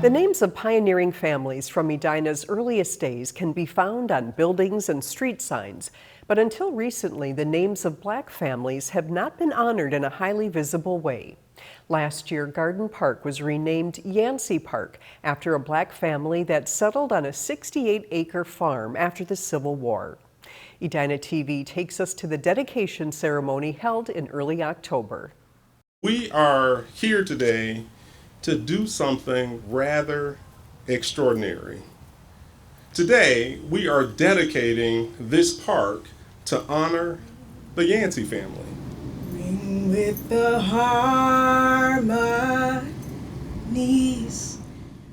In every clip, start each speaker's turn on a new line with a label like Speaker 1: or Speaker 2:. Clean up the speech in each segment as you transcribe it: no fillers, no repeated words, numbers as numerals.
Speaker 1: The names of pioneering families from Edina's earliest days can be found on buildings and street signs, but until recently, the names of Black families have not been honored in a highly visible way. Last year, Garden Park was renamed Yancey Park after a Black family that settled on a 68-acre farm after the Civil War. Edina TV takes us to the dedication ceremony held in early October.
Speaker 2: We are here today to do something rather extraordinary. Today, we are dedicating this park to honor the Yancey family.
Speaker 3: Ring with the harmonies.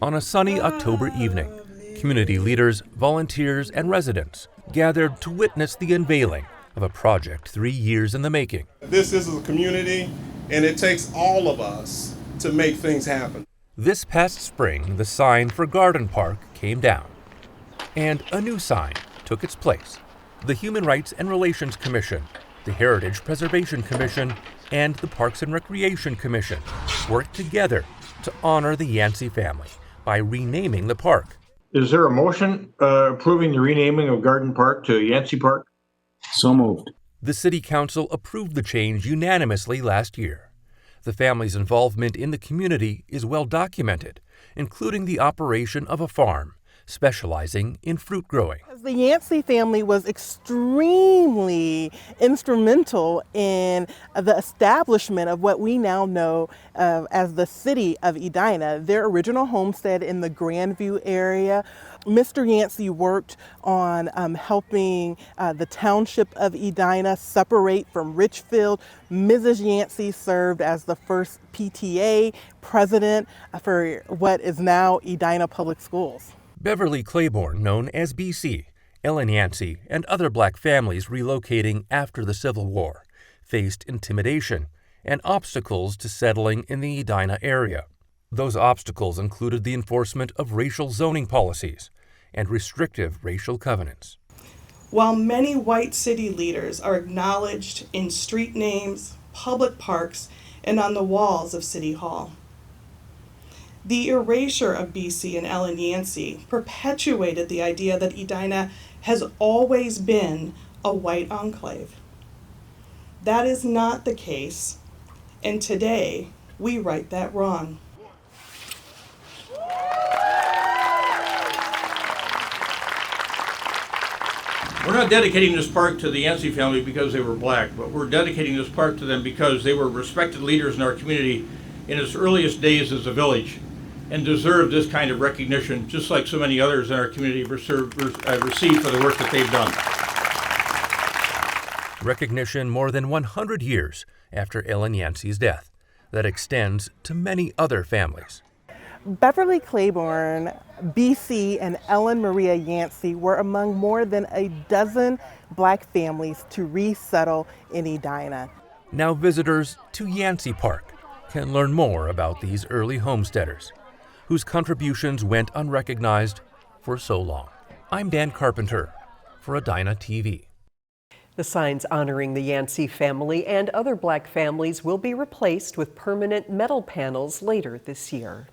Speaker 4: On a sunny October evening, community leaders, volunteers, and residents gathered to witness the unveiling of a project 3 years in the making.
Speaker 2: This is a community, and it takes all of us to make things happen.
Speaker 4: This past spring, the sign for Garden Park came down, and a new sign took its place. The Human Rights and Relations Commission, the Heritage Preservation Commission, and the Parks and Recreation Commission worked together to honor the Yancey family by renaming the park.
Speaker 5: Is there a motion approving the renaming of Garden Park to Yancey Park?
Speaker 6: So moved.
Speaker 4: The City Council approved the change unanimously last year. The family's involvement in the community is well documented, including the operation of a farm specializing in fruit growing.
Speaker 3: The Yancey family was extremely instrumental in the establishment of what we now know as the city of Edina. Their original homestead in the Grandview area. Mr. Yancey worked on helping the township of Edina separate from Richfield. Mrs. Yancey served as the first PTA president for what is now Edina Public Schools.
Speaker 4: Beverly Claiborne, known as BC, Ellen Yancey, and other Black families relocating after the Civil War faced intimidation and obstacles to settling in the Edina area. Those obstacles included the enforcement of racial zoning policies and restrictive racial covenants.
Speaker 7: While many white city leaders are acknowledged in street names, public parks, and on the walls of City Hall, the erasure of BC and Ellen Yancey perpetuated the idea that Edina has always been a white enclave. That is not the case, and today we right that wrong.
Speaker 6: We're not dedicating this park to the Yancey family because they were Black, but we're dedicating this park to them because they were respected leaders in our community in its earliest days as a village and deserve this kind of recognition, just like so many others in our community receive for the work that they've done.
Speaker 4: Recognition more than 100 years after Ellen Yancey's death that extends to many other families.
Speaker 3: Beverly Claiborne, BC, and Ellen Maria Yancey were among more than a dozen Black families to resettle in Edina.
Speaker 4: Now visitors to Yancey Park can learn more about these early homesteaders whose contributions went unrecognized for so long. I'm Dan Carpenter for Edina TV.
Speaker 1: The signs honoring the Yancey family and other Black families will be replaced with permanent metal panels later this year.